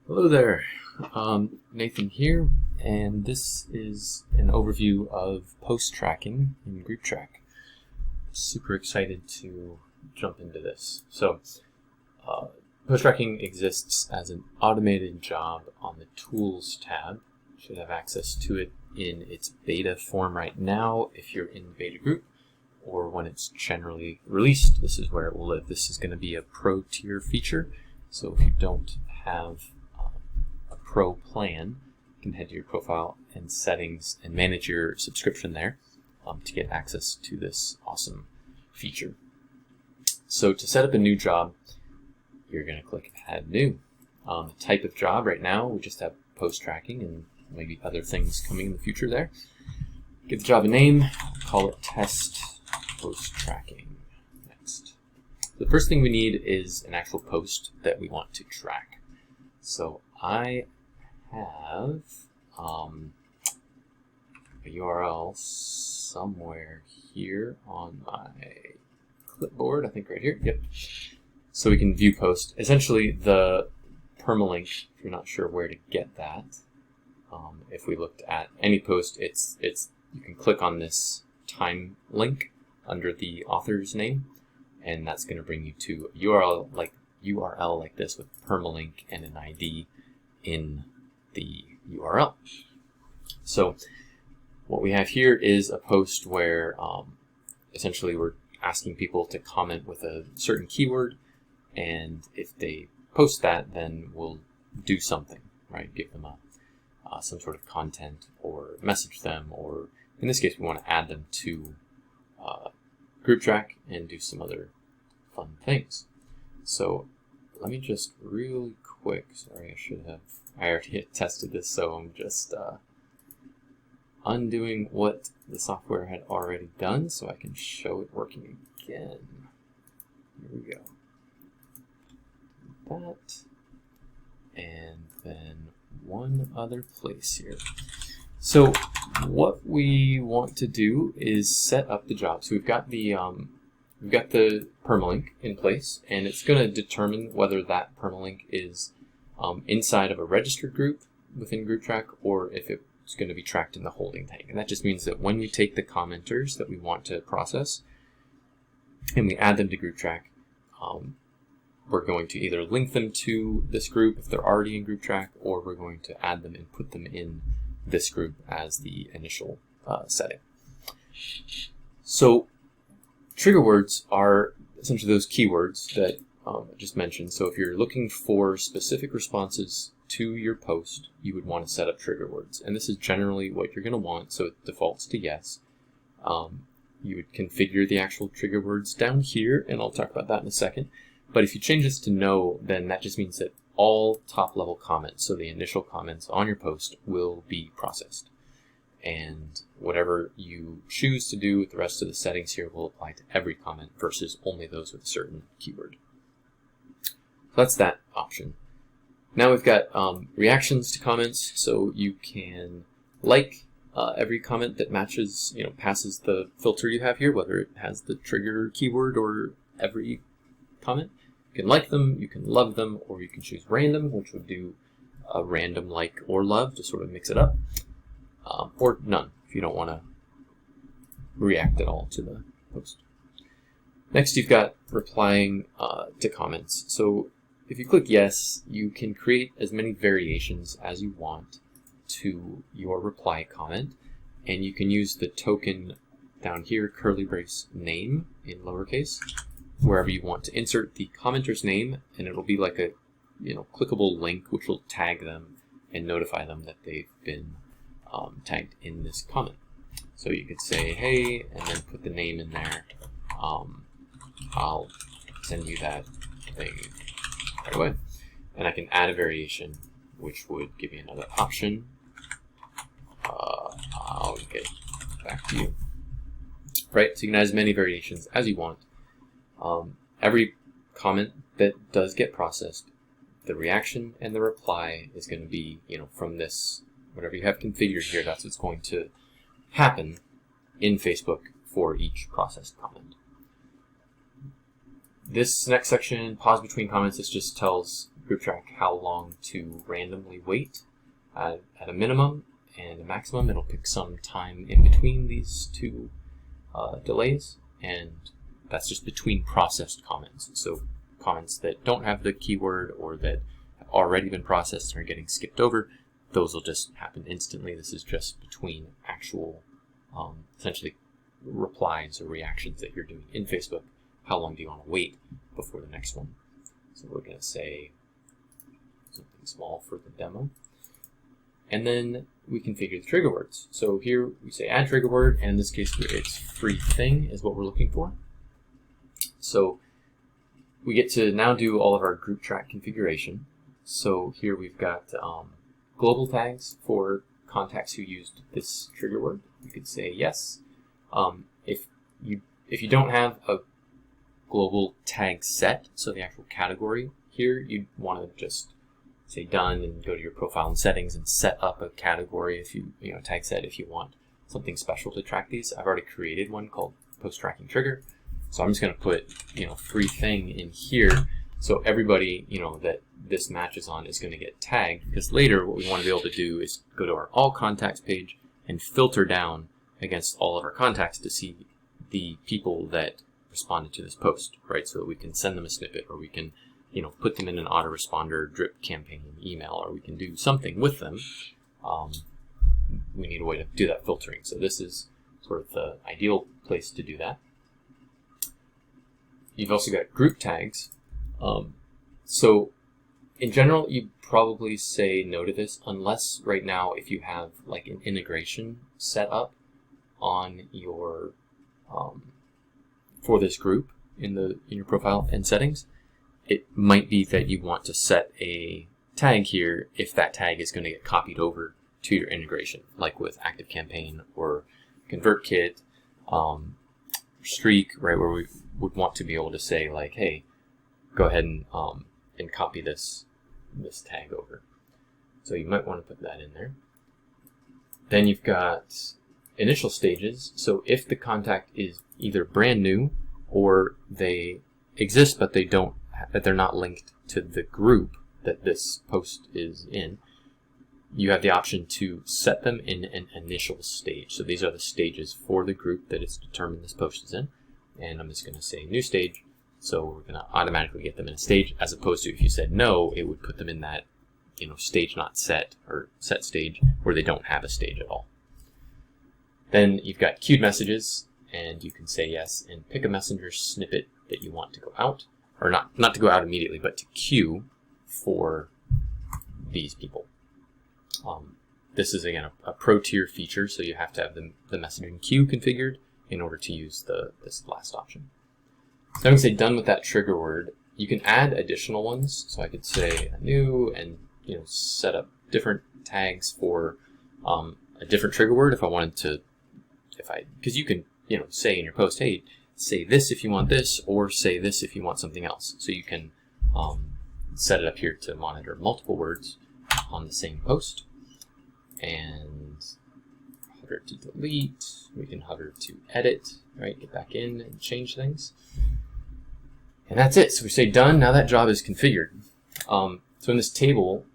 Hello there, Nathan here, and this is an overview of post tracking in GroupTrack. Super excited to jump into this. So, post tracking exists as an automated job on the Tools tab. You should have access to it in its beta form right now if you're in the beta group, or when it's generally released. This is where it will live. This is going to be a pro tier feature, so if you don't have Pro plan, you can head to your profile and settings and manage your subscription there to get access to this awesome feature. So to set up a new job, you're going to click Add New. The type of job right now, we just have post tracking and maybe other things coming in the future there. Give the job a name, call it Test Post Tracking. Next. The first thing we need is an actual post that we want to track. So I have a URL somewhere here on my clipboard, I think right here. Yep. So we can view post. Essentially, the permalink, if you're not sure where to get that, if we looked at any post, it's you can click on this time link under the author's name, and that's going to bring you to a URL like this with permalink and an ID in the URL. So what we have here is a post where essentially we're asking people to comment with a certain keyword, and if they post that, then we'll do something, right? Give them some sort of content or message them, or in this case we want to add them to GroupTrack and do some other fun things. So let me just really quick, sorry, I already tested this, so I'm just undoing what the software had already done so I can show it working again. Here we go. That, and then one other place here. So what we want to do is set up the job. So we've got the permalink in place, and it's going to determine whether that permalink is inside of a registered group within GroupTrack, or if it's going to be tracked in the holding tank. And that just means that when we take the commenters that we want to process and we add them to GroupTrack, we're going to either link them to this group if they're already in GroupTrack, or we're going to add them and put them in this group as the initial setting. So trigger words are essentially those keywords that I just mentioned. So if you're looking for specific responses to your post, you would want to set up trigger words. And this is generally what you're going to want, so it defaults to yes. You would configure the actual trigger words down here, and I'll talk about that in a second. But if you change this to no, then that just means that all top-level comments, so the initial comments on your post, will be processed. And whatever you choose to do with the rest of the settings here will apply to every comment versus only those with a certain keyword. So that's that option. Now we've got reactions to comments, so you can like every comment that matches, passes the filter you have here, whether it has the trigger keyword or every comment. You can like them, you can love them, or you can choose random, which would do a random like or love to sort of mix it up. Or none, if you don't want to react at all to the post. Next, you've got replying to comments. So if you click yes, you can create as many variations as you want to your reply comment, and you can use the token down here, curly brace name in lowercase, wherever you want to insert the commenter's name, and it'll be like a clickable link which will tag them and notify them that they've been tagged in this comment. So you could say hey, and then put the name in there. I'll send you that thing right away. And I can add a variation which would give you another option. I'll get back to you. Right, so you can add as many variations as you want. Every comment that does get processed, the reaction and the reply is going to be, from this, whatever you have configured here, that's what's going to happen in Facebook for each processed comment. This next section, pause between comments, this just tells group track how long to randomly wait at a minimum and a maximum. It'll pick some time in between these two delays, and that's just between processed comments. So comments that don't have the keyword or that have already been processed and are getting skipped over, those will just happen instantly. This is just between actual, essentially, replies or reactions that you're doing in Facebook. How long do you want to wait before the next one? So we're going to say something small for the demo. And then we configure the trigger words. So here we say add trigger word, and in this case it's free thing is what we're looking for. So we get to now do all of our group track configuration. So here we've got global tags for contacts who used this trigger word. You could say yes. If you don't have a global tag set, so the actual category here, you'd want to just say done and go to your profile and settings and set up a category if you tag set if you want something special to track these. I've already created one called post tracking trigger, so I'm just going to put free thing in here, so everybody that this matches on is going to get tagged, because later what we want to be able to do is go to our all contacts page and filter down against all of our contacts to see the people that responded to this post, right? So that we can send them a snippet, or we can put them in an autoresponder drip campaign email, or we can do something with them. We need a way to do that filtering. So this is sort of the ideal place to do that. You've also got group tags. So in general, you probably say no to this, unless right now if you have like an integration set up on your for this group in your profile and settings. It might be that you want to set a tag here if that tag is going to get copied over to your integration, like with ActiveCampaign or ConvertKit, Streak, right, where we would want to be able to say like, hey, go ahead and copy this tag over. So you might want to put that in there. Then you've got initial stages. So if the contact is either brand new or they exist but they're not linked to the group that this post is in, you have the option to set them in an initial stage. So these are the stages for the group that it's determined this post is in. And I'm just going to say new stage. So we're going to automatically get them in a stage, as opposed to if you said no, it would put them in that stage not set, or set stage, where they don't have a stage at all. Then you've got queued messages, and you can say yes and pick a messenger snippet that you want to go out, or not to go out immediately, but to queue for these people. This is again a pro tier feature, so you have to have the messaging queue configured in order to use this last option. So I'm going to say done with that trigger word. You can add additional ones, so I could say new and set up different tags for a different trigger word if I wanted to. Because you can say in your post, hey, say this if you want this, or say this if you want something else. So you can set it up here to monitor multiple words on the same post. And hover to delete. We can hover to edit, right? Get back in and change things. And that's it. So we say done. Now that job is configured. So in this table,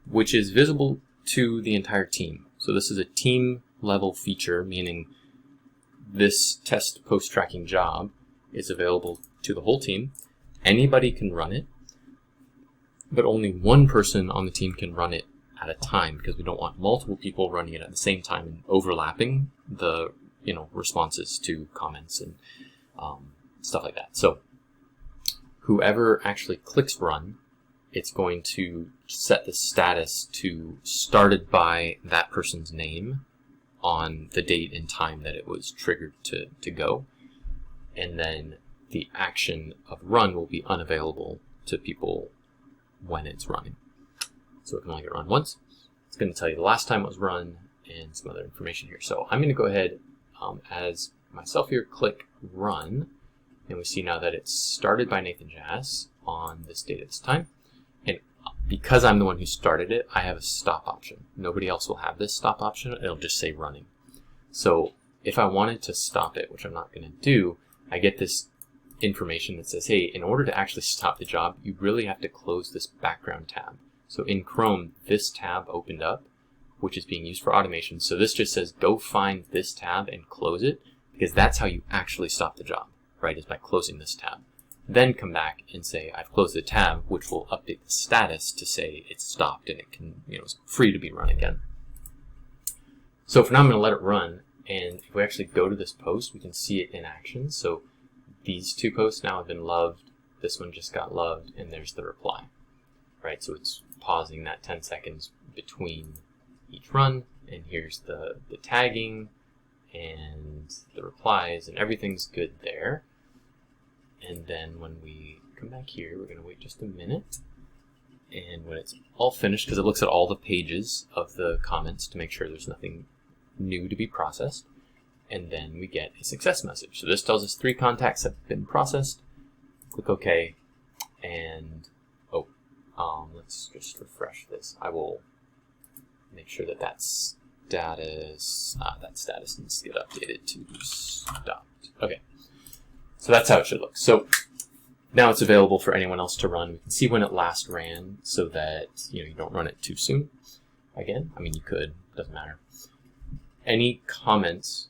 which is visible to the entire team. So this is a team level feature, meaning this test post tracking job is available to the whole team. Anybody can run it, but only one person on the team can run it at a time, because we don't want multiple people running it at the same time and overlapping the responses to comments and stuff like that. So whoever actually clicks run, it's going to set the status to started by that person's name on the date and time that it was triggered to go. And then the action of run will be unavailable to people when it's running. So it can only get run once. It's going to tell you the last time it was run and some other information here. So I'm going to go ahead as myself here, click run, and we see now that it's started by Nathan Jazz on this date at this time. And because I'm the one who started it, I have a stop option. Nobody else will have this stop option. It'll just say running. So if I wanted to stop it, which I'm not going to do, I get this information that says, hey, in order to actually stop the job, you really have to close this background tab. So in Chrome, this tab opened up, which is being used for automation. So this just says, go find this tab and close it, because that's how you actually stop the job, right, is by closing this tab. Then come back and say, I've closed the tab, which will update the status to say it's stopped and it can, it's free to be run again. So for now, I'm going to let it run. And if we actually go to this post, we can see it in action. So these two posts now have been loved. This one just got loved, and there's the reply, right? So it's pausing that 10 seconds between each run, and here's the tagging and the replies, and everything's good there. And then when we come back here, we're going to wait just a minute. And when it's all finished, because it looks at all the pages of the comments to make sure there's nothing new to be processed, and then we get a success message. So this tells us 3 contacts have been processed. Click OK, and let's just refresh this. I will make sure that status needs to get updated to stopped. Okay, so that's how it should look. So now it's available for anyone else to run. We can see when it last ran, so that you don't run it too soon. Again, I mean, you could, doesn't matter. Any comments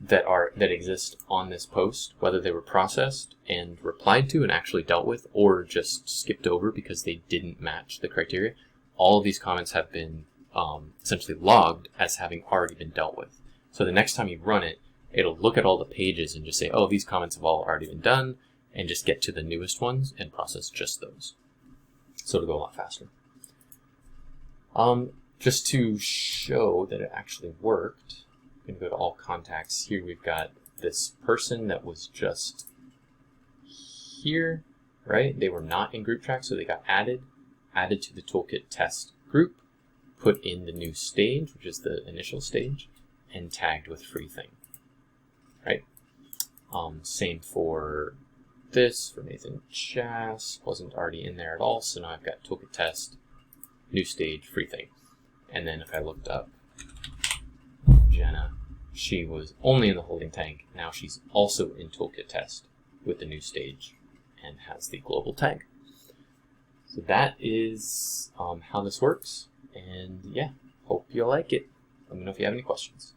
that exist on this post, whether they were processed and replied to and actually dealt with, or just skipped over because they didn't match the criteria, all of these comments have been essentially logged as having already been dealt with. So the next time you run it, it'll look at all the pages and just say, oh, these comments have all already been done, and just get to the newest ones and process just those. So it'll go a lot faster. Just to show that it actually worked, I'm going to go to all contacts. Here we've got this person that was just here, right? They were not in group track, so they got added to the Toolkit test group, put in the new stage, which is the initial stage, and tagged with free thing, right? Same for this, for Nathan Chass, wasn't already in there at all, so now I've got Toolkit test, new stage, free thing. And then if I looked up Jenna, she was only in the holding tank. Now she's also in Toolkit test with the new stage and has the global tag. So that is how this works. And yeah, hope you like it. Let me know if you have any questions.